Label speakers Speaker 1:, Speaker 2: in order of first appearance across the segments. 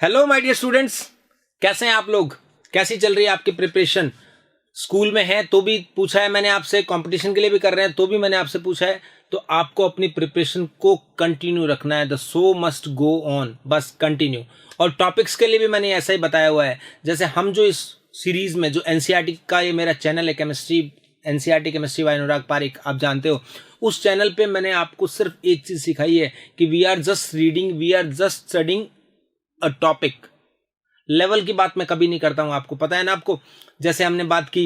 Speaker 1: Hello my dear students, कैसे हैं आप लोग? कैसी चल रही है आपकी प्रिपरेशन? स्कूल में है तो भी पूछा है मैंने आपसे, कंपटीशन के लिए भी कर रहे हैं तो भी मैंने आपसे पूछा है। तो आपको अपनी प्रिपरेशन को कंटिन्यू रखना है। The show must go on, बस कंटिन्यू। और टॉपिक्स के लिए भी मैंने ऐसा ही बताया हुआ है। जैसे हम जो इस सीरीज में जो एनसीईआरटी का ये मेरा चैनल है केमिस्ट्री, एनसीईआरटी केमिस्ट्री बाय अनुराग पारिक, आप जानते हो, उस चैनल पे मैंने आपको सिर्फ एक चीज सिखाई है कि we are just reading, we are just studying a topic. Level की बात मैं कभी नहीं करता हूं, आपको पता है ना। आपको जैसे हमने बात की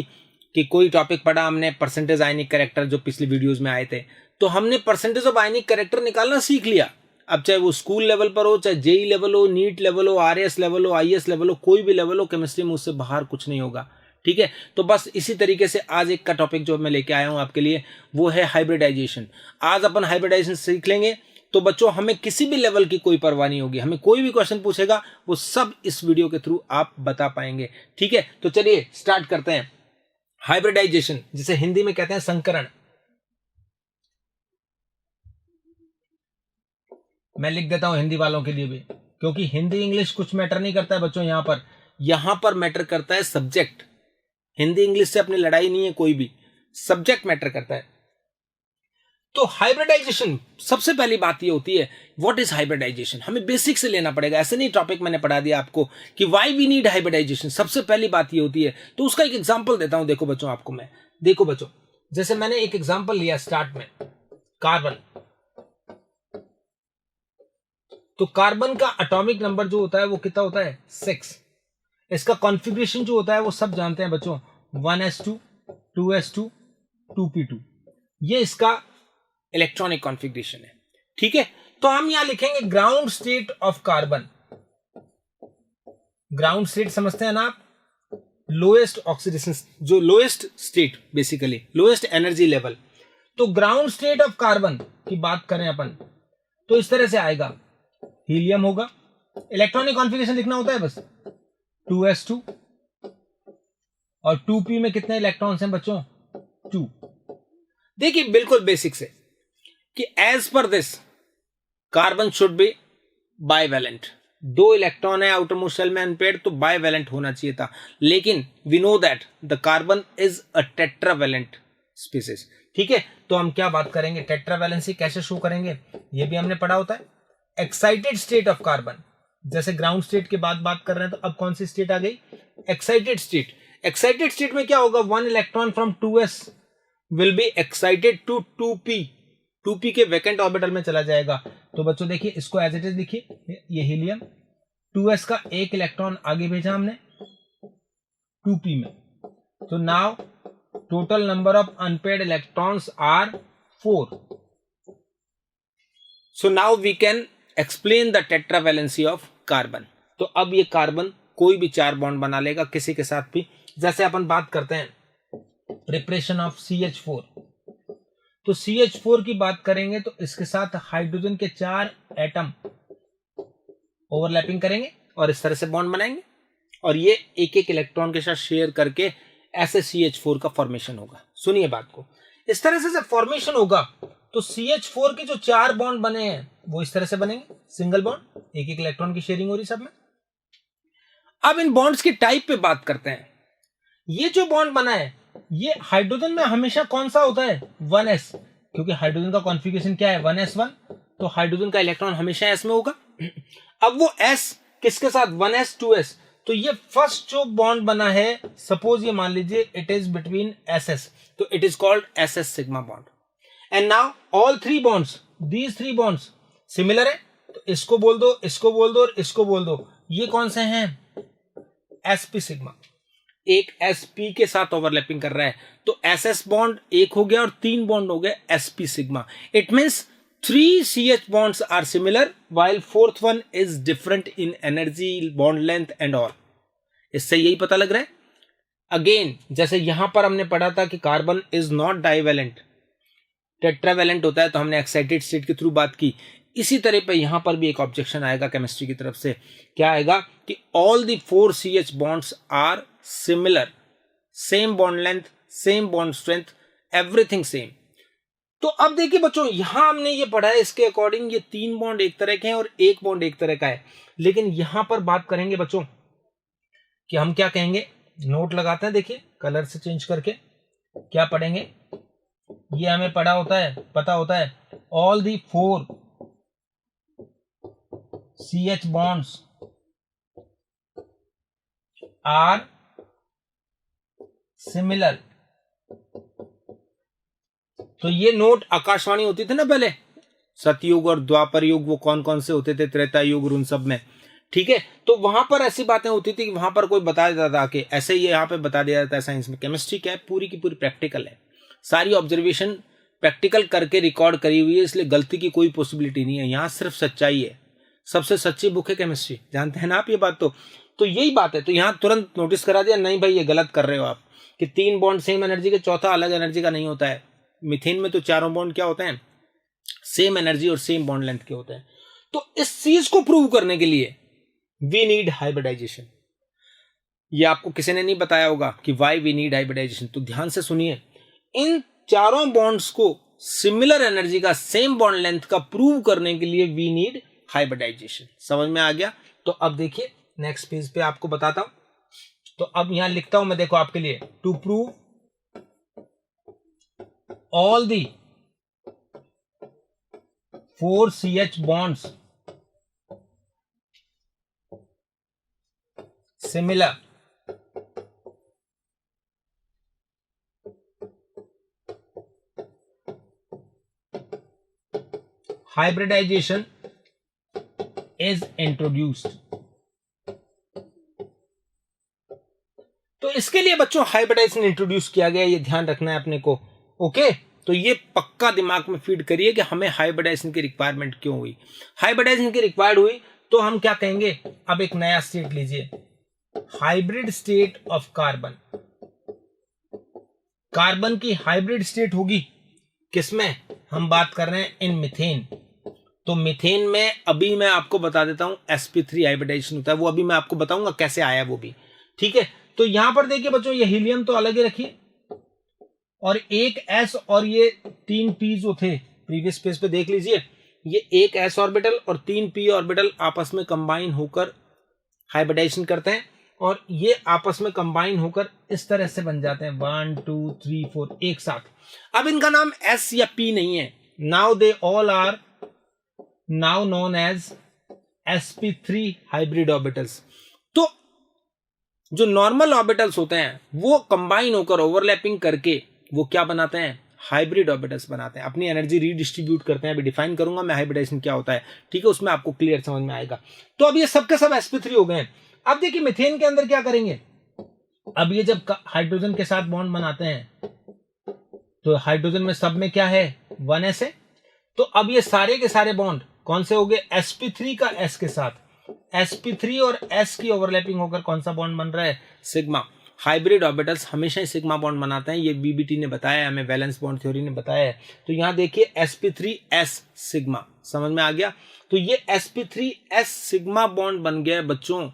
Speaker 1: कि कोई टॉपिक पढ़ा हमने, परसेंटेज आयनिक कैरेक्टर, जो पिछली वीडियोस में आए थे, तो हमने परसेंटेज ऑफ आयनिक कैरेक्टर निकालना सीख लिया। अब चाहे वो स्कूल लेवल पर हो, चाहे जेई लेवल हो, नीट लेवल हो, आरएस लेवल हो, आईएएस लेवल हो, कोई भी लेवल हो, केमिस्ट्री में उससे बाहर कुछ नहीं होगा। ठीक है, तो बस इसी तरीके से आज एक का टॉपिक जो मैं लेके आया हूं आपके लिए, वो है हाइब्रिडाइजेशन। आज अपन हाइब्रिडाइजेशन सीख लेंगे। तो बच्चों, हमें किसी भी लेवल की कोई परवाह नहीं होगी, हमें कोई भी क्वेश्चन पूछेगा वो सब इस वीडियो के थ्रू आप बता पाएंगे। ठीक है, तो चलिए स्टार्ट करते हैं। हाइब्रिडाइजेशन, जिसे हिंदी में कहते हैं संकरण। मैं लिख देता हूं हिंदी वालों के लिए भी, क्योंकि हिंदी इंग्लिश कुछ मैटर नहीं करता है बच्चों। यहां पर मैटर करता है सब्जेक्ट। हिंदी इंग्लिश से अपनी लड़ाई नहीं है कोई भी, सब्जेक्ट मैटर करता है। तो हाइब्रिडाइजेशन, सबसे पहली बात ये होती है, व्हाट इज हाइब्रिडाइजेशन? हमें बेसिक से लेना पड़ेगा। ऐसे नहीं टॉपिक मैंने पढ़ा दिया आपको कि व्हाई वी नीड हाइब्रिडाइजेशन। सबसे पहली बात ये होती है, तो उसका एक एग्जांपल देता हूं। देखो बच्चों, आपको मैं, देखो बच्चों, जैसे मैंने एक एग्जांपल लिया स्टार्ट में, कार्बन। तो कार्बन का एटॉमिक नंबर जो होता है वो कितना होता है? 6। इसका कॉन्फ़िगरेशन जो होता है वो सब जानते हैं बच्चों, 1s2, 2s2, 2p2। ये इसका इलेक्ट्रॉनिक कॉन्फ़िगरेशन है। ठीक है, तो हम यहां लिखेंगे ground state of carbon. Ground state समझते हैं ना आप? लोएस्ट ऑक्सीडेशन, जो lowest state, basically lowest energy level. तो ग्राउंड स्टेट ऑफ कार्बन की बात करें अपन, तो इस तरह से आएगा, हीलियम होगा। इलेक्ट्रॉनिक कॉन्फ़िगरेशन लिखना होता है बस, 2s2, और 2p में कितने इलेक्ट्रॉन्स हैं बच्चों? 2। देखिए बिल्कुल बेसिक से कि एज पर this carbon should be bivalent. 2 electron है आउटर मोस्ट शेल में अनपेयर्ड, तो बाइवेलेंट होना चाहिए था। लेकिन we know that the carbon is a tetravalent species. ठीक है, तो हम क्या बात करेंगे, टेट्रावेलेंसी कैसे शो करेंगे, ये भी हमने पढ़ा होता है। एक्साइटेड स्टेट ऑफ कार्बन, जैसे ग्राउंड स्टेट के बाद बात कर रहे हैं, तो अब कौन सी स्टेट आ गई? Excited state. एक्साइटेड स्टेट में क्या होगा? 1 electron from 2s will be excited to 2p। 2p के वैकेंट ऑर्बिटल में चला जाएगा। तो बच्चों देखिए, इसको एज इट इज लिखिए, ये हीलियम, 2s का 1 इलेक्ट्रॉन आगे भेजा हमने 2p में। तो now total number of unpaired electrons are 4। So now we can explain the tetravalency of carbon. तो अब ये कार्बन कोई भी 4 बॉन्ड बना लेगा किसी के साथ भी। जैसे अपन बात करते हैं प्रिपरेशन ऑफ CH4, तो CH4 की बात करेंगे तो इसके साथ हाइड्रोजन के 4 एटम ओवरलैपिंग करेंगे और इस तरह से बॉन्ड बनाएंगे, और ये एक एक इलेक्ट्रॉन के साथ शेयर करके ऐसे CH4 का फॉर्मेशन होगा। सुनिए बात को, इस तरह से जब फॉर्मेशन होगा तो CH4 के जो 4 बॉन्ड बने हैं वो इस तरह से बनेंगे, सिंगल बॉन्ड, एक एक इलेक्ट्रॉन की शेयरिंग हो रही सब में। अब इन बॉन्ड्स की टाइप पे बात करते हैं। ये जो बॉन्ड बना है, ये हाइड्रोजन में हमेशा कौन सा होता है? 1s, क्योंकि हाइड्रोजन का कॉन्फ़िगरेशन क्या है? 1s1, तो हाइड्रोजन का इलेक्ट्रॉन हमेशा s में होगा। अब वो s किसके साथ? 1s 2s। तो ये फर्स्ट जो बॉन्ड बना है, सपोज ये मान लीजिए इट इज बिटवीन ss, तो it is called ss sigma bond. And now all 3 bonds, these 3 bonds similar है, तो इसको बोल दो, इसको बोल दो और इसको बोल दो। ये कौन से हैं? sp sigma. एक sp के साथ ओवरलैपिंग कर रहा है, तो ss बॉन्ड एक हो गया और 3 बॉन्ड हो गए sp sigma. It means 3 CH bonds are similar while 4th one is different in energy, bond length and all। इससे यही पता लग रहा है। अगेन जैसे यहां पर हमने पढ़ा था कि carbon is not divalent, tetravalent होता है, तो हमने एक्साइटेड स्टेट के थ्रू बात की। इसी तरह पे यहां पर भी एक ऑब्जेक्शन आएगा केमिस्ट्री की तरफ से। क्या आएगा कि all the 4 CH bonds are similar, same bond length, same bond strength, everything same. तो अब देखिए बच्चों, यहां हमने ये पढ़ा है इसके अकॉर्डिंग ये 3 बॉन्ड एक तरह के हैं और 1 बॉन्ड एक तरह का है। लेकिन यहां पर बात करेंगे बच्चों कि हम क्या कहेंगे, नोट लगाते हैं, देखिए कलर से चेंज करके क्या पढ़ेंगे, ये हमें पता होता है all the 4 CH bonds are similar। तो ये नोट आकाशवाणी होती थी ना पहले, सतयुग और द्वापर युग, वो कौन कौन से होते थे, त्रेता युग और उन सब में, ठीक है। तो वहां पर ऐसी बातें होती थी कि वहां पर कोई बता देता था कि ऐसे ही यहाँ पे बता दिया जाता है साइंस में। केमिस्ट्री क्या है, पूरी की पूरी प्रैक्टिकल है, सारी ऑब्जर्वेशन प्रैक्टिकल करके रिकॉर्ड करी हुई है, इसलिए गलती की कोई पॉसिबिलिटी नहीं है, यहाँ सिर्फ सच्चाई है। सबसे सच्ची बुक है केमिस्ट्री, जानते हैं ना आप ये बात। तो यही बात है। तो यहाँ तुरंत नोटिस करा दिया, नहीं भाई ये गलत कर रहे हो आप, कि 3 बॉन्ड सेम एनर्जी के, चौथा अलग एनर्जी का नहीं होता है। मीथेन में तो 4 बॉन्ड क्या होते हैं, सेम एनर्जी और सेम बॉन्ड लेंथ के होते हैं। तो इस चीज को प्रूव करने के लिए वी नीड हाइब्रिडाइजेशन। ये आपको किसी ने नहीं बताया होगा कि वाई वी नीड हाइब्रिडाइजेशन, तो ध्यान से सुनिए। इन चारों बॉन्ड्स को सिमिलर एनर्जी का, सेम बॉन्ड लेंथ का प्रूव करने के लिए वी नीड हाइब्रिडाइजेशन। समझ में आ गया। तो अब देखिए नेक्स्ट पेज पे आपको बताता हूं। तो अब यहां लिखता हूं मैं, देखो आपके लिए, to prove all the 4 CH bonds similar, hybridization is introduced। तो इसके लिए बच्चों हाइब्रिडाइजेशन इंट्रोड्यूस किया गया, ये ध्यान रखना है अपने को। ओके, तो ये पक्का दिमाग में फीड करिए कि हमें हाइब्रिडाइजेशन की रिक्वायरमेंट क्यों हुई। हाइब्रिडाइजेशन की रिक्वायर्ड हुई तो हम क्या कहेंगे, अब एक नया स्टेट लीजिए, hybrid state of carbon. Carbon की हाइब्रिड स्टेट होगी किसमें, हम बात कर रहे हैं इन मीथेन। तो मीथेन में अभी मैं आपको बता देता हूं sp3 हाइब्रिडाइजेशन होता है, वो अभी मैं आपको बताऊंगा कैसे आया वो भी, ठीक है। तो यहां पर देखिए बच्चों, ये हीलियम तो अलग ही रखिए, और एक s और ये 3 p जो थे प्रीवियस पेज पे देख लीजिए, ये एक s ऑर्बिटल और 3 p ऑर्बिटल आपस में कंबाइन होकर हाइब्रिडाइजेशन करते हैं, और ये आपस में कंबाइन होकर इस तरह से बन जाते हैं 1 2 3 4 एक साथ। अब इनका नाम s या p नहीं है, now they all are now known as sp3 hybrid orbitals. तो जो नॉर्मल ऑर्बिटल्स होते हैं वो कंबाइन होकर ओवरलैपिंग करके वो क्या बनाते हैं, हाइब्रिड ऑर्बिटल्स बनाते हैं, अपनी एनर्जी रीडिस्ट्रीब्यूट करते हैं। अभी डिफाइन करूंगा मैं हाइब्रिडाइजेशन क्या होता है, ठीक है, उसमें आपको क्लियर समझ में आएगा। तो अब ये सब के सब sp3 हो गए हैं। अब देखिए मीथेन के अंदर क्या करेंगे, अब ये जब हाइड्रोजन के साथ बॉन्ड बनाते हैं तो हाइड्रोजन में सब में क्या है, 1s है। तो अब ये सारे के सारे बॉन्ड कौन से हो गए, sp3 का s के साथ, sp3 और s की ओवरलैपिंग होकर कौन सा बॉन्ड बन रहा है, सिग्मा। हाइब्रिड ऑर्बिटल्स हमेशा ही सिग्मा बॉन्ड बनाते हैं, ये बीबीटी ने बताया है हमें, वैलेंस बॉन्ड थ्योरी ने बताया है। तो यहां देखिए sp3s सिग्मा, समझ में आ गया। तो ये sp3s सिग्मा बॉन्ड बन गया बच्चों।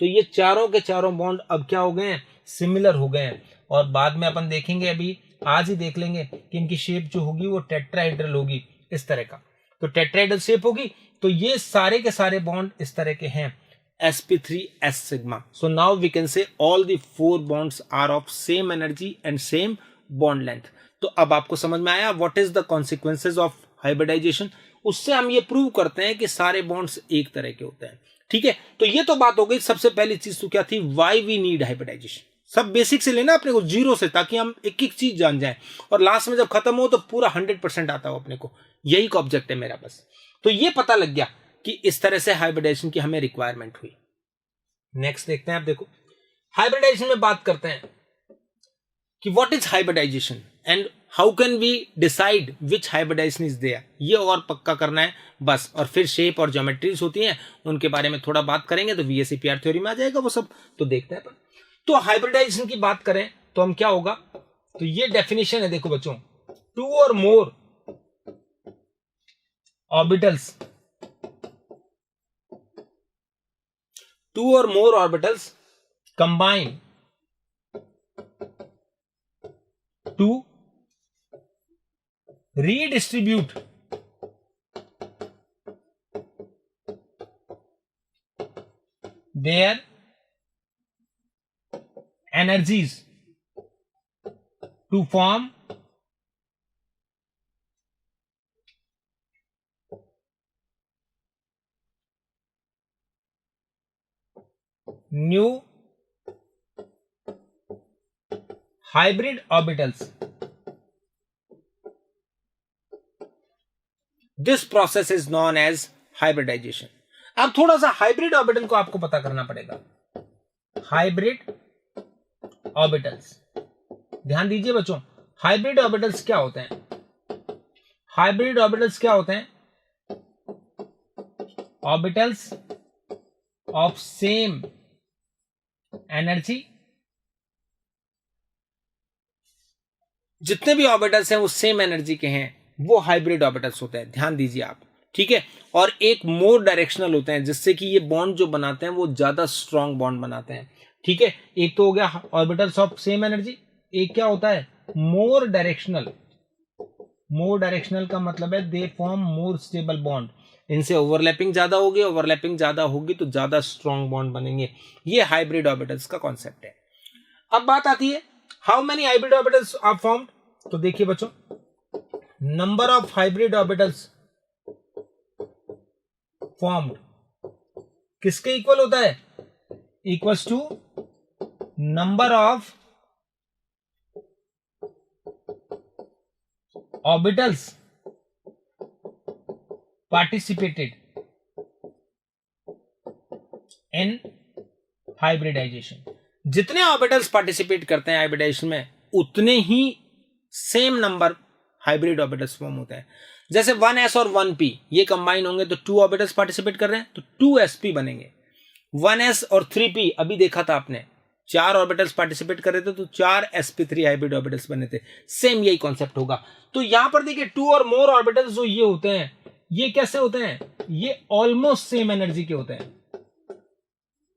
Speaker 1: तो ये चारों के चारों बॉन्ड अब क्या हो गए हैं, सिमिलर हो गए हैं। और बाद में अपन देखेंगे, अभी आज ही देख लेंगे कि इनकी शेप जो होगी वो टेट्राहेड्रल होगी, इस तरह का। तो टेट्राहेड्रल शेप होगी। तो ये सारे के सारे बॉन्ड इस तरह के हैं, sp3s sigma। So now we can say all the 4 bonds are of same energy and same bond length। तो अब आपको समझ में आया what is the consequences of hybridization। उससे हम ये प्रूव करते हैं कि सारे बॉन्ड्स एक तरह के होते हैं, ठीक है। तो ये तो बात हो गई, सबसे पहली चीज तो क्या थी, why we need hybridization। सब बेसिक से लेना अपने को, जीरो से, ताकि हम एक एक चीज जान जाएं और लास्ट में जब खत्म हो तो पूरा 100% आता हो अपने को। यही का ऑब्जेक्ट है मेरा बस। तो ये पता लग गया कि इस तरह से हाइब्रिडाइजेशन की हमें रिक्वायरमेंट हुई। नेक्स्ट देखते हैं, आप देखो हाइब्रिडाइजेशन में बात करते हैं कि what is hybridization and how can we decide which hybridization is there. ये और पक्का करना है बस। और फिर शेप और ज्योमेट्रीज होती हैं, उनके बारे में थोड़ा बात करेंगे तो VSEPR थ्योरी में आ जाएगा वो सब, तो देखते हैं। तो हाइब्रिडाइजेशन की बात करें तो हम क्या होगा, तो ये डेफिनेशन है, देखो बच्चों, 2 और मोर orbitals, 2 or more orbitals combine to redistribute their energies to form new hybrid orbitals. This process is known as hybridization. अब थोड़ा सा हाइब्रिड ऑर्बिटल को आपको पता करना पड़ेगा. हाइब्रिड ऑर्बिटल्स, ध्यान दीजिए बच्चों, हाइब्रिड ऑर्बिटल्स क्या होते हैं? हाइब्रिड ऑर्बिटल्स क्या होते हैं? Orbitals of same energy. जितने भी ऑर्बिटल्स हैं वो सेम एनर्जी के हैं, वो हाइब्रिड ऑर्बिटल्स होते हैं. ध्यान दीजिए आप, ठीक है. और एक मोर डायरेक्शनल होते हैं, जिससे कि ये बॉन्ड जो बनाते हैं वो ज्यादा स्ट्रॉन्ग बॉन्ड बनाते हैं. ठीक है, एक तो हो गया ऑर्बिटल्स ऑफ सेम एनर्जी, एक क्या होता है मोर डायरेक्शनल. मोर डायरेक्शनल का मतलब है they form more stable bond. इनसे ओवरलैपिंग ज्यादा होगी, ओवरलैपिंग ज्यादा होगी तो ज्यादा स्ट्रॉन्ग बॉन्ड बनेंगे. ये हाइब्रिड ऑर्बिटल्स का कॉन्सेप्ट है. अब बात आती है how many hybrid orbitals are formed. तो देखिए बच्चों, number of hybrid orbitals formed किसके इक्वल होता है? Equals to number of orbitals participated in hybridization. जितने ऑर्बिटल्स पार्टिसिपेट करते हैं हाइब्रिडाइजेशन में, उतने ही same number hybrid orbitals form होते हैं. जैसे 1s और 1p ये कंबाइन होंगे तो 2 ऑर्बिटल्स पार्टिसिपेट कर रहे हैं तो 2sp बनेंगे. 1s और 3p अभी देखा था आपने, 4 ऑर्बिटल्स पार्टिसिपेट कर रहे थे तो 4 sp3 हाइब्रिड ऑर्बिटल्स बने थे. सेम यही कॉन्सेप्ट होगा. तो यहां पर देखिए 2 और मोर ऑर्बिटल्स जो ये होते हैं, ये कैसे होते हैं? ये ऑलमोस्ट सेम एनर्जी के होते हैं.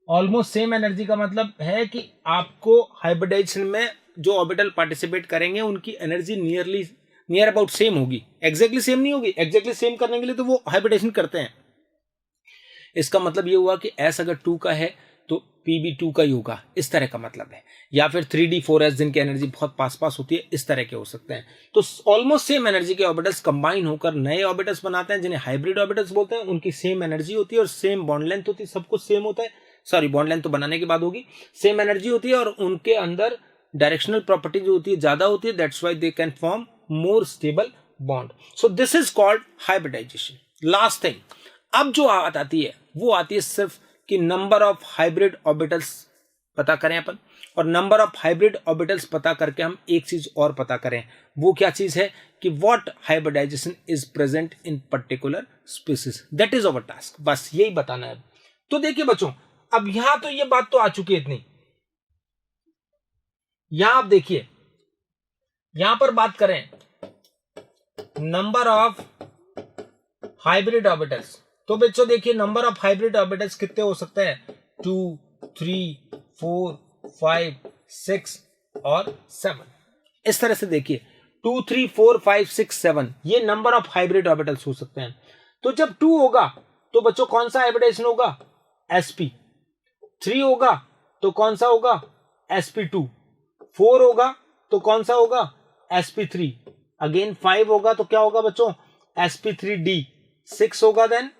Speaker 1: ऑलमोस्ट सेम एनर्जी का मतलब है कि आपको हाइब्रिडाइजेशन में जो ऑर्बिटल पार्टिसिपेट करेंगे उनकी एनर्जी नियर अबाउट सेम होगी. एग्जैक्टली सेम नहीं होगी. एग्जैक्टली सेम करने के लिए तो वो हाइब्रिडाइजेशन करते हैं. इसका मतलब ये हुआ कि एस अगर 2 का है तो पी भी 2 का ही होगा, इस तरह का मतलब है. या फिर 3d 4s जिनकी एनर्जी बहुत पास होती है, इस तरह के हो सकते हैं. तो ऑलमोस्ट सेम एनर्जी के ऑर्बिटल्स कंबाइन होकर नए ऑर्बिटल्स बनाते हैं, जिन्हें हाइब्रिड ऑर्बिटल्स बोलते हैं. उनकी सेम एनर्जी होती है और सेम बॉन्ड लेंथ होती है. सब कुछ सेम होता है. सॉरी, बॉन्ड लेंथ तो बनाने के बाद होगी. सेम एनर्जी होती है और उनके अंदर डायरेक्शनल प्रॉपर्टी जो होती है ज्यादा होती है. That's why they can form more stable bond. So this is called hybridization. Last thing, अब जो बात आती है वो आती है सिर्फ कि नंबर ऑफ हाइब्रिड ऑर्बिटल्स पता करें अपन, और नंबर ऑफ हाइब्रिड ऑर्बिटल्स पता करके हम एक चीज और पता करें. वो क्या चीज है? कि what hybridization is present in particular species. That is our task. बस यही बताना है. तो देखिए बच्चों, अब यहां तो ये बात तो आ चुकी है इतनी. यहां आप देखिए, यहां पर बात करें नंबर ऑफ हाइब्रिड ऑर्बिटल्स, तो बच्चों देखिए नंबर ऑफ हाइब्रिड ऑर्बिटल्स कितने हो सकते हैं? 2, 3, 4, 5, 6 और 7. इस तरह से देखिए 2, 3, 4, 5, 6, 7 ये नंबर ऑफ हाइब्रिड ऑर्बिटल्स हो सकते हैं. तो जब 2 होगा तो बच्चों कौन सा हाइब्रिडाइजेशन होगा? sp. 3 होगा तो कौन सा होगा? sp2. 4 होगा तो कौन सा होगा? sp3. अगेन 5 होगा तो क्या होगा बच्चों? sp3d. 6 होगा देन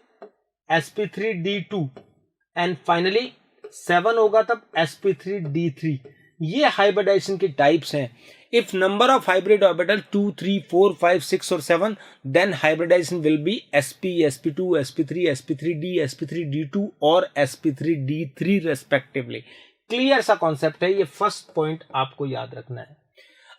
Speaker 1: sp3d2 एंड फाइनली 7 होगा तब sp3d3. ये हाइब्रिडाइजेशन की टाइप्स हैं. If number of hybrid orbital 2, 3, 4, 5, 6 और 7, then hybridization will be sp, sp2, sp3, sp3d, sp3d2 और sp3d3 रेस्पेक्टिवली. क्लियर सा कॉन्सेप्ट है. ये फर्स्ट पॉइंट आपको याद रखना है.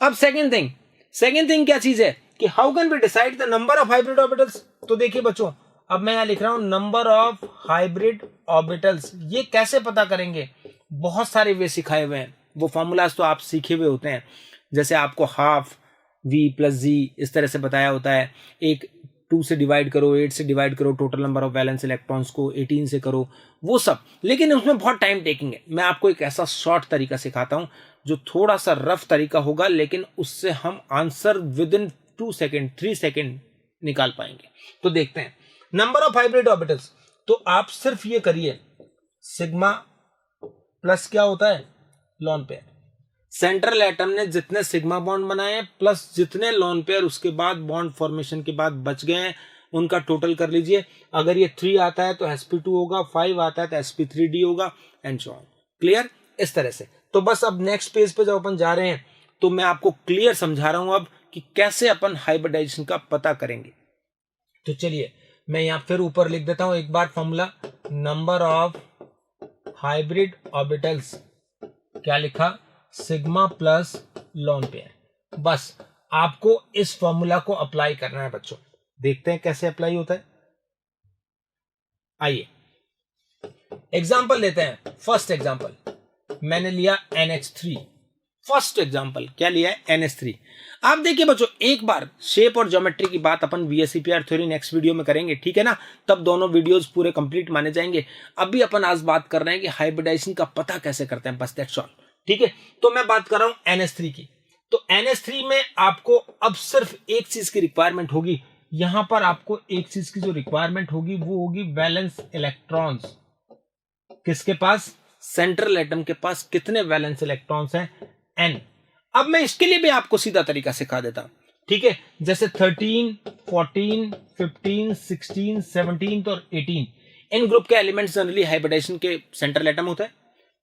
Speaker 1: अब सेकेंड थिंग क्या चीज है कि how can we decide the number of hybrid orbitals. तो देखिए बच्चों, अब मैं यहां लिख रहा हूं नंबर ऑफ हाइब्रिड ऑर्बिटल्स. ये कैसे पता करेंगे? बहुत सारे वे सिखाए हुए हैं. वो फॉर्मूलाज तो आप सीखे हुए होते हैं. जैसे आपको हाफ v प्लस जी इस तरह से बताया होता है. एक 2 से डिवाइड करो, 8 से डिवाइड करो, total number of valence electrons को 18 से करो, वो सब. लेकिन उसमें बहुत टाइम टेकिंग है. मैं आपको एक ऐसा शॉर्ट तरीका सिखाता हूं जो थोड़ा सा रफ तरीका होगा, लेकिन उससे हम answer with in 2 second 3 second निकाल पाएंगे। तो देखते हैं नंबर ऑफ हाइब्रिड ऑर्बिटल्स। तो आप सिर्फ ये करिए, सिग्मा प्लस क्या होता है, लोन पेयर। सेंट्रल एटम ने जितने सिग्मा बॉन्ड बनाए प्लस जितने लोन पेयर उसके बाद बॉन्ड फॉर्मेशन के बाद बच गए हैं उनका टोटल कर लीजिए। अगर ये 3 आता है तो sp2 होगा, 5 आता है तो sp3d होगा एंड सो ऑन। क्लियर? इस तरह से। तो बस अब नेक्स्ट पेज पे जब अपन जा रहे हैं तो मैं आपको क्लियर समझा रहा हूं अब कि कैसे अपन हाइब्रिडाइजेशन का पता करेंगे। तो चलिए मैं यहां फिर ऊपर लिख देता हूं एक बार formula, number of hybrid orbitals, क्या लिखा, सिग्मा प्लस लोन पेयर। बस आपको इस फॉर्मूला को अप्लाई करना है बच्चों। देखते हैं कैसे अप्लाई होता है। आइए एग्जाम्पल लेते हैं। फर्स्ट एग्जाम्पल मैंने लिया NH3। फर्स्ट एग्जाम्पल क्या लिया है, NH3। आप देखिए बच्चों, एक बार शेप और ज्योमेट्री की बात अपन VSEPR थ्योरी नेक्स्ट वीडियो में करेंगे, ठीक है ना, तब दोनों वीडियोस पूरे कंप्लीट माने जाएंगे। अभी अपन आज बात कर रहे हैं कि हाइब्रिडाइजेशन का पता कैसे करते हैं, बस दैट्स ऑल। ठीक है, तो मैं बात कर रहा हूं NH3 की। तो NH3 में आपको अब सिर्फ एक चीज की रिक्वायरमेंट होगी, यहां पर आपको एक चीज की जो रिक्वायरमेंट होगी वो होगी वैलेंस इलेक्ट्रॉन्स। किसके पास, सेंट्रल एटम के पास कितने वैलेंस इलेक्ट्रॉन्स हैं, n। अब मैं इसके लिए भी आपको सीधा तरीका सिखा देता हूं, ठीक है। जैसे 13, 14, 15, 16, 17 और 18 इन ग्रुप के एलिमेंट्स जनरली हाइब्रिडाइजेशन के सेंट्रल एटम होता है,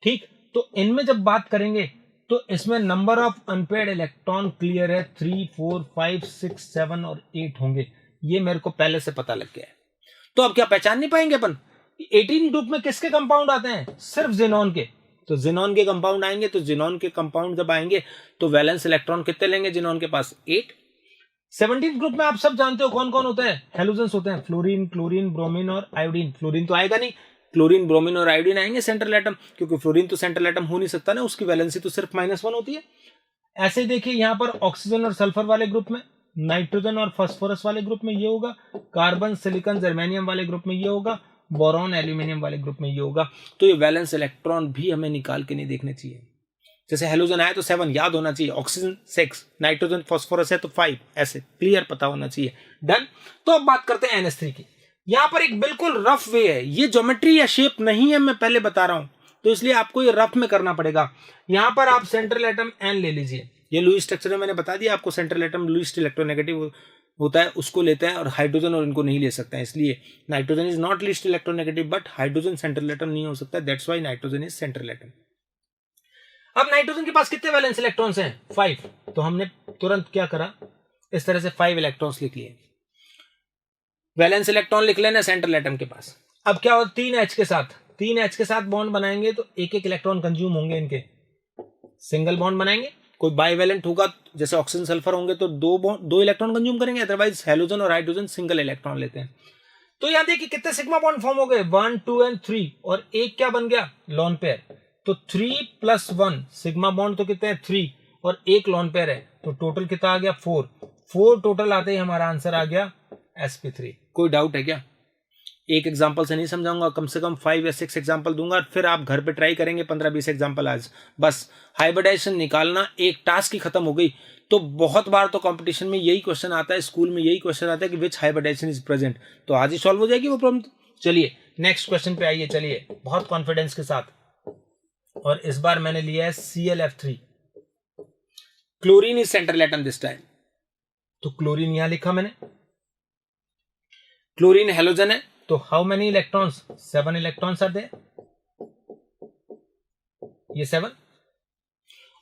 Speaker 1: ठीक। तो इनमें जब बात करेंगे तो इसमें number of unpaired electron clear है 3, 4, 5, 6, 7 और 8 होंगे, ये मेरे को पहले से पता लग गया है। तो अब क्या पहचान नहीं पाएंगे अपन 18 ग्रुप में किसके कंपाउंड आते हैं, सिर्फ जिनॉन के। तो जिनॉन के कंपाउंड आएंगे, तो जिनॉन के कंपाउंड जब आएंगे तो वैलेंस इलेक्ट्रॉन कितने लेंगे जिनॉन के पास, 8। 17 ग्रुप में आप सब जानते हो कौन कौन होते हैं, हेलोजेंस होते हैं, फ्लोरीन, क्लोरीन, ब्रोमीन और आयोडीन। फ्लोरीन तो आएगा नहीं, क्लोरीन, ब्रोमीन और आयोडीन आएंगे सेंट्रल एटम, क्योंकि फ्लोरीन तो सेंट्रल एटम हो नहीं सकता ना, उसकी वैलेंसी तो सिर्फ -1 होती है। ऐसे देखिए यहां पर ऑक्सीजन और सल्फर वाले ग्रुप में, नाइट्रोजन और फास्फोरस वाले ग्रुप में ये होगा, कार्बन, सिलिकॉन, जर्मेनियम वाले ग्रुप में ये होगा, बोरॉन, एल्यूमिनियम वाले ग्रुप में ये होगा। तो ये वैलेंस इलेक्ट्रॉन भी हमें निकाल के नहीं देखने चाहिए। जैसे हेलोजन आया तो 7 याद होना चाहिए, ऑक्सीजन 6, नाइट्रोजन फास्फोरस है तो 5, ऐसे क्लियर पता होना चाहिए। डन। तो अब बात करते हैं NH3 की। यहां पर एक बिल्कुल रफ वे है, ये ज्योमेट्री या शेप नहीं है, मैं पहले बता रहा हूं, तो इसलिए आपको ये रफ में करना पड़ेगा। यहां पर आप सेंट्रल एटम N ले लीजिए, ये लुईस स्ट्रक्चर में मैंने बता दिया आपको, सेंट्रल एटम लुईस इलेक्ट्रोनेगेटिव होता है, उसको लेते हैं, और हाइड्रोजन और इनको नहीं ले सकते हैं, इसलिए nitrogen is not least electronegative, but hydrogen central atom नहीं हो सकता, that's why nitrogen is central atom. अब नाइट्रोजन के पास कितने वैलेंस इलेक्ट्रॉन्स हैं, 5। तो हमने तुरंत क्या करा, इस तरह से 5 इलेक्ट्रॉन्स लिख लिए, वैलेंस इलेक्ट्रॉन लिख लेना सेंट्रल एटम के पास। अब क्या होता, 3 H के साथ बॉन्ड बनाएंगे तो एक इलेक्ट्रॉन कंज्यूम होंगे इनके, सिंगल बॉन्ड बनाएंगे, कोई बाईवैलेंट होगा जैसे ऑक्सीजन सल्फर होंगे तो 2 इलेक्ट्रॉन कंज्यूम करेंगे, अदरवाइज हेलोजन और हाइड्रोजन सिंगल इलेक्ट्रॉन लेते हैं। तो यहां देखिए कितने सिग्मा बॉन्ड फॉर्म हो गए, 1, 2 एंड 3, और एक क्या बन गया, लोन पेयर। तो 3 + 1 सिग्मा बॉन्ड तो कितने हैं, 3, और एक लोन पेयर है, तो टोटल कितना आ गया, 4 टोटल आते ही हमारा आंसर आ गया sp3। कोई डाउट है क्या? एक एग्जांपल से नहीं समझाऊंगा, कम से कम 5 या 6 एग्जांपल दूंगा, फिर आप घर पे ट्राई करेंगे 15-20 एग्जांपल आज। बस हाइब्रिडाइजेशन निकालना एक टास्क ही खत्म हो गई। तो बहुत बार तो कंपटीशन में यही क्वेश्चन आता है, स्कूल में यही क्वेश्चन आता है कि विच हाइब्रिडाइजेशन इज प्रेजेंट, तो आज ही सॉल्व हो जाएगी वो प्रॉब्लम। चलिए नेक्स्ट क्वेश्चन पे आइए, चलिए बहुत कॉन्फिडेंस के साथ, और इस बार मैंने लिया है ClF3। Chlorine is central atom this time, तो क्लोरीन यहां लिखा मैंने, क्लोरीन हेलोजन है, तो हाउ मेनी इलेक्ट्रॉन्स, 7 इलेक्ट्रॉन्स आते हैं, ये 7।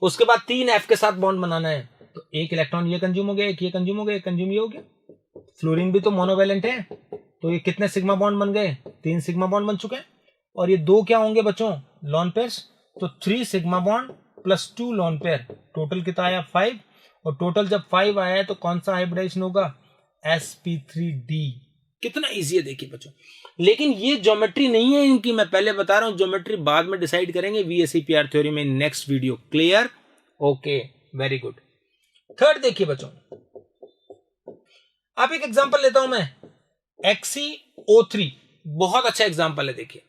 Speaker 1: उसके बाद 3 F के साथ बॉन्ड बनाना है, तो एक इलेक्ट्रॉन ये कंज्यूम हो गया, एक ये कंज्यूम हो गया, एक कंज्यूम ये हो गया। फ्लोरीन भी तो मोनोवैलेंट है, तो ये कितने सिग्मा बॉन्ड बन गए, 3 सिग्मा बॉन्ड बन चुके हैं, और ये 2 क्या होंगे बच्चों, लॉन पेयर्स, तो 3 sigma bond + 2 lone pair, total कितना आया, 5। और टोटल जब 5 आया है तो कौन सा हाइब्रिडाइजेशन होगा, sp3d। कितना इजी है देखिए बच्चों, लेकिन ये ज्योमेट्री नहीं है इनकी, मैं पहले बता रहा हूं, ज्योमेट्री बाद में डिसाइड करेंगे VSEPR थ्योरी में next video. Clear? Okay, very good. Third देखिए बच्चों, आप एक एग्जांपल लेता हूं मैं, XeO3, बहुत अच्छा एग्जांपल है। देखिए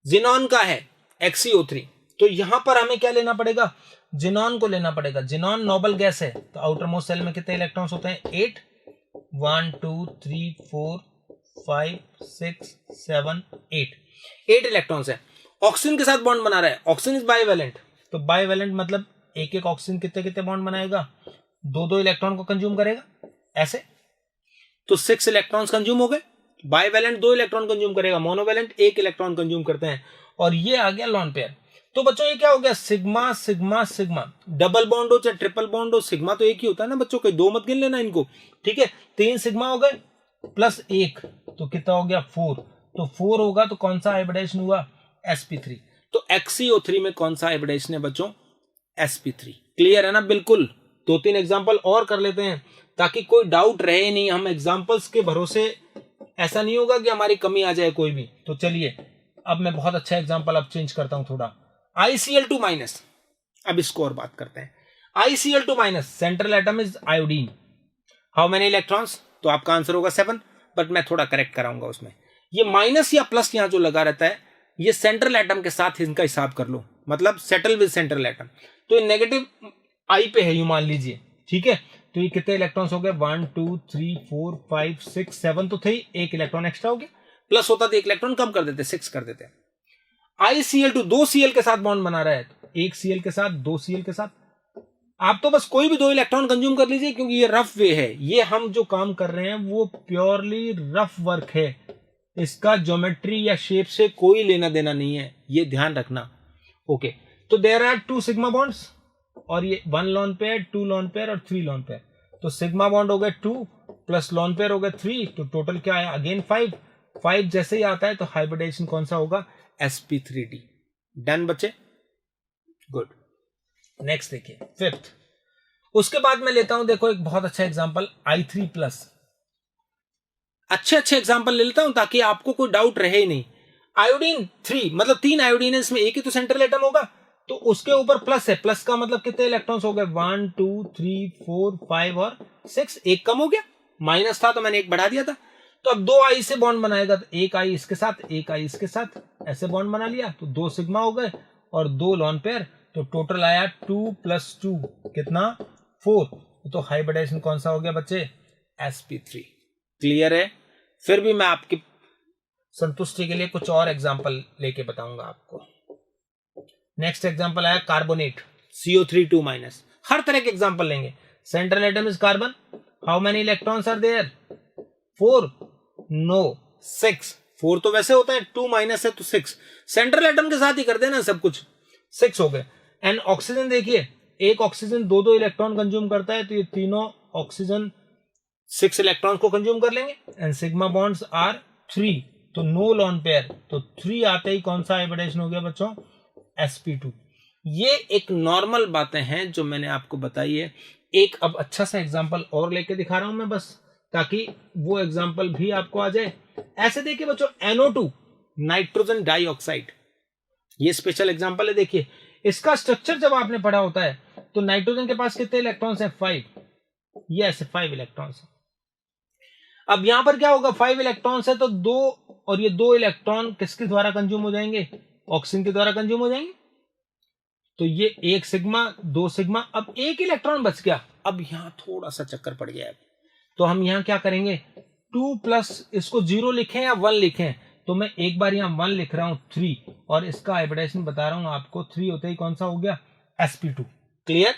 Speaker 1: जिनॉन का है XeO3, तो यहां पर हमें क्या लेना पड़ेगा, जिनॉन को लेना पड़ेगा। जिनॉन नोबल गैस है, तो आउटर मोस्ट शेल में कितने इलेक्ट्रॉन्स होते हैं, 8, 1 2 3 4 5 6 7 8 इलेक्ट्रॉन्स है। ऑक्सीजन के साथ बॉन्ड बना रहा है, ऑक्सीजन इज बाइवेलेंट, तो बाइवेलेंट मतलब एक एक ऑक्सीजन कितने कितने बॉन्ड बनाएगा, दो दो इलेक्ट्रॉन को कंज्यूम करेगा ऐसे, तो 6 इलेक्ट्रॉन्स कंज्यूम हो गए। बाइवेलेंट 2 इलेक्ट्रॉन कंज्यूम करेगा, मोनोवेलेंट 1 इलेक्ट्रॉन कंज्यूम करते हैं, और ये आ गया लॉन पेयर। तो बच्चों ये क्या हो गया, sigma sigma sigma, double bond हो चाहे ट्रिपल बॉन्ड हो, सिग्मा तो एक ही होता है ना बच्चों, कोई दो मत गिन लेना इनको, ठीक है। 3 सिग्मा हो गए प्लस 1, तो कितना हो गया 4, तो 4 होगा तो कौन सा हाइब्रिडाइजेशन हुआ, sp3। तो XCO3 में कौन सा हाइब्रिडाइजेशन है बच्चों, sp3। क्लियर है ना, बिल्कुल। 2-3 एग्जांपल और कर लेते हैं ताकि कोई डाउट रहे नहीं, हम एग्जांपल्स के भरोसे ऐसा नहीं होगा कि हमारी कमी आ जाए कोई भी। तो चलिए अब मैं बहुत अच्छा एग्जांपल अब चेंज करता हूं थोड़ा, ICl2 माइनस। अब इसको और बात करते हैं, ICl2 minus, central atom is iodine, how many electrons, तो आपका आंसर होगा 7, बट मैं थोड़ा करेक्ट कराऊंगा उसमें, ये माइनस या प्लस यहां जो लगा रहता है ये सेंट्रल एटम के साथ इनका हिसाब कर लो, मतलब सेटल विद सेंट्रल एटम, तो ये नेगेटिव आई पे है यूं मान लीजिए, ठीक है। तो ये कितने इलेक्ट्रॉन्स हो गए, 1 2 3 4 5 6 7 तो थे, एक इलेक्ट्रॉन एक्स्ट्रा हो गया, प्लस होता तो एक इलेक्ट्रॉन कम कर देते, 6 कर देते। ICl2 2 Cl के साथ बॉन्ड बना रहा है, एक Cl के साथ, 2 Cl के साथ, आप तो बस कोई भी 2 इलेक्ट्रॉन कंज्यूम कर लीजिए, क्योंकि ये रफ वे है, ये हम जो काम कर रहे हैं वो प्योरली रफ वर्क है, इसका ज्योमेट्री या शेप से कोई लेना देना नहीं है, ये ध्यान रखना। ओके, तो देयर आर 2 सिग्मा बॉन्ड्स, और ये 1 लॉन पेयर, 2 लॉन पेयर और 3 लॉन पेयर, तो सिग्मा बॉन्ड हो गए 2 प्लस लॉन पेयर हो गए 3, तो टोटल क्या आया, अगेन 5 जैसे ही आता है तो हाइब्रिडाइजेशन कौन सा होगा, sp3d। डन बच्चे, गुड। नेक्स्ट देखिए, 5th, उसके बाद मैं लेता हूं, देखो एक बहुत अच्छा एग्जांपल I3 प्लस, अच्छे एग्जांपल ले लेता हूं ताकि आपको कोई डाउट रहे ही नहीं। आयोडीन 3, मतलब 3 आयोडीन है, इसमें एक ही तो सेंट्रल एटम होगा, तो उसके ऊपर प्लस है, प्लस का मतलब कितने इलेक्ट्रॉन्स हो गए, 1 2 3 4 5 और 6, एक कम हो गया, माइनस था तो मैंने एक बढ़ा दिया था। तो अब 2 आई से बॉन्ड बनाएगा, तो एक आई इसके साथ, एक आई इसके साथ, ऐसे बॉन्ड बना लिया, तो 2 सिग्मा हो गए और 2 लॉन पेयर, तो टोटल आया 2 + 2 कितना, 4, तो हाइब्रिडाइजेशन कौन सा हो गया बच्चे, sp3। क्लियर है। फिर भी मैं आपकी संतुष्टि के लिए कुछ और एग्जांपल लेके बताऊंगा आपको। नेक्स्ट एग्जांपल आया कार्बोनेट, CO3 2-, हर तरह के एग्जांपल लेंगे। Central atom is carbon, how many electrons are there, 4, no 6, 4 तो वैसे होता है, 2- है तो 6, सेंट्रल एटम के साथ ही कर देना सब कुछ, 6 हो गए। एंड ऑक्सीजन देखिए, एक ऑक्सीजन 2 इलेक्ट्रॉन कंज्यूम करता है, तो ये तीनों ऑक्सीजन 6 इलेक्ट्रॉन को कंज्यूम कर लेंगे, एंड सिग्मा बॉन्ड्स आर 3, तो नो लॉन पेयर, तो 3 आते ही कौन सा हाइब्रिडाइजेशन हो गया बच्चों, sp2। ये एक नॉर्मल बातें हैं जो मैंने आपको बताई है। एक अब अच्छा सा एग्जांपल और लेके दिखा रहा हूं मैं, बस ताकि वो एग्जांपल भी आपको आ जाए। ऐसे देखिए बच्चों, NO2 नाइट्रोजन डाइऑक्साइड, ये स्पेशल एग्जांपल है। देखिए इसका स्ट्रक्चर जब आपने पढ़ा होता है, तो नाइट्रोजन के पास कितने इलेक्ट्रॉन्स हैं, 5, ये ऐसे 5 इलेक्ट्रॉन्स हैं। अब यहां पर क्या होगा, 5 इलेक्ट्रॉन्स है, तो 2 और ये 2 इलेक्ट्रॉन किसके द्वारा कंज्यूम हो जाएंगे, ऑक्सीजन के द्वारा कंज्यूम हो जाएंगे, तो ये 1 सिग्मा 2 सिग्मा, अब 1 इलेक्ट्रॉन बच गया। अब यहां थोड़ा सा चक्कर पड़ गया है, तो हम यहां क्या करेंगे, 2+, इसको 0 लिखें या 1 लिखें, तो मैं एक बार यहां 1 लिख रहा हूं, 3, और इसका हाइब्रिडाइजेशन बता रहा हूं आपको, 3 होते ही कौन सा हो गया, sp2। क्लियर,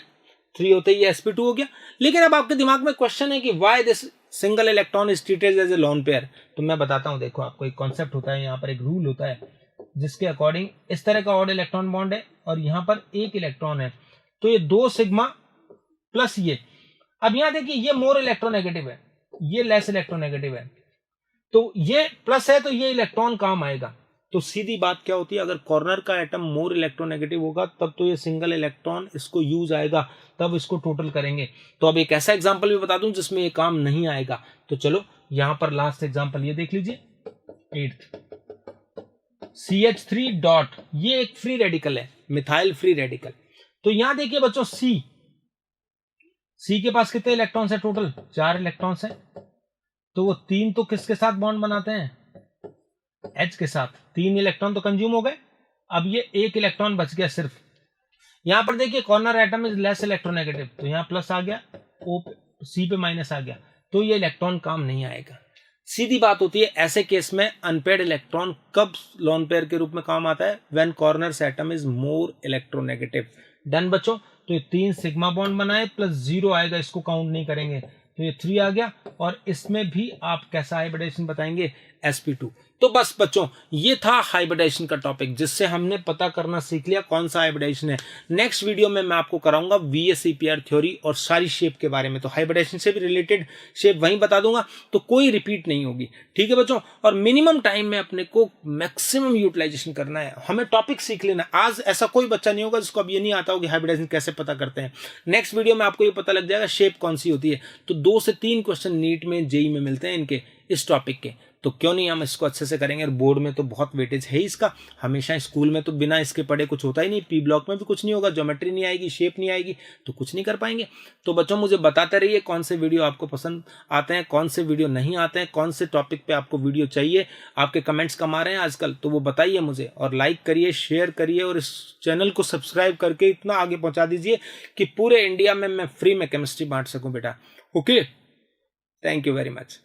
Speaker 1: 3 होते ही sp2 हो गया। लेकिन अब आपके दिमाग में क्वेश्चन है कि why this single electron is treated as a lone pair, तो मैं बताता हूं। देखो आपको एक कॉन्सेप्ट होता है, यहाँ पर एक रूल होता है, जिसके अकॉर्डिंग इस तरह का ऑड इलेक्ट्रॉन बॉन्ड है और यहां पर 1 इलेक्ट्रॉन है, तो ये 2 सिग्मा प्लस ये, अब यहां देखिए ये मोर इलेक्ट्रोनेगेटिव है, ये लेस इलेक्ट्रोनेगेटिव है, तो ये प्लस है तो ये इलेक्ट्रॉन काम आएगा। तो सीधी बात क्या होती है, अगर कॉर्नर का एटम मोर इलेक्ट्रोनेगेटिव होगा तब तो ये सिंगल इलेक्ट्रॉन इसको यूज आएगा, तब इसको टोटल करेंगे। तो अब एक ऐसा एग्जांपल भी बता दूं जिसमें ये काम नहीं आएगा, तो चलो यहां पर लास्ट एग्जांपल ये देख लीजिए, 8th, CH3 डॉट, ये एक फ्री रेडिकल है, मिथाइल फ्री रेडिकल। तो यहां देखिए बच्चों, C के पास कितने इलेक्ट्रॉन्स है, टोटल 4 इलेक्ट्रॉन्स है, तो वो 3 तो किसके साथ बॉन्ड बनाते हैं, H के साथ, 3 इलेक्ट्रॉन तो कंज्यूम हो गए। अब ये एक इलेक्ट्रॉन बच गया सिर्फ। यहां पर देखिए corner atom is less electronegative, तो यहाँ प्लस आ गया, ओ सी पे माइनस आ गया, तो ये इलेक्ट्रॉन काम नहीं आएगा। सीधी बात होती है, ऐसे केस में अनपेयर्ड इलेक्ट्रॉन कब लोन पेयर के रूप में काम आता है, when corner atom is more electronegative. Done बच्चों, तो ये 3 सिग्मा बॉन्ड बनाए प्लस 0 आएगा, इसको काउंट नहीं करेंगे, तो ये 3 आ गया। और इसमें भी आप कैसा हाइब्रिडेशन बताएंगे, sp2। तो बस बच्चों ये था हाइब्रिडेशन का टॉपिक, जिससे हमने पता करना सीख लिया कौन सा हाइब्रिडेशन है। नेक्स्ट वीडियो में मैं आपको कराऊंगा VSEPR थ्योरी और सारी शेप के बारे में, तो हाइब्रिडेशन से भी रिलेटेड शेप वहीं बता दूंगा, तो कोई रिपीट नहीं होगी। ठीक है बच्चों, और मिनिमम टाइम में अपने को मैक्सिमम यूटिलाइजेशन करना है, हमें टॉपिक सीख लेना। आज ऐसा कोई बच्चा नहीं होगा जिसको अब ये नहीं आता हो कि हाइब्रिडेशन कैसे पता करते हैं। नेक्स्ट वीडियो में आपको ये पता लग जाएगा शेप कौन सी होती है। तो 2 से 3 क्वेश्चन नीट में, जेई में मिलते हैं इनके, इस टॉपिक के, तो क्यों नहीं हम इसको अच्छे से करेंगे। और बोर्ड में तो बहुत वेटेज है इसका, हमेशा स्कूल में तो बिना इसके पढ़े कुछ होता ही नहीं, पी ब्लॉक में भी कुछ नहीं होगा, ज्योमेट्री नहीं आएगी, शेप नहीं आएगी, तो कुछ नहीं कर पाएंगे। तो बच्चों मुझे बताते रहिए कौन से वीडियो आपको पसंद आते हैं, कौन से वीडियो नहीं आते हैं, कौन से टॉपिक पे आपको वीडियो चाहिए। आपके कमेंट्स कम आ रहे हैं आजकल, तो वो बताइए मुझे, और लाइक करिए, शेयर करिए, और इस चैनल को सब्सक्राइब करके इतना आगे पहुंचा दीजिए कि पूरे इंडिया में मैं फ्री में केमिस्ट्री बांट सकूं बेटा। Okay, thank you very much.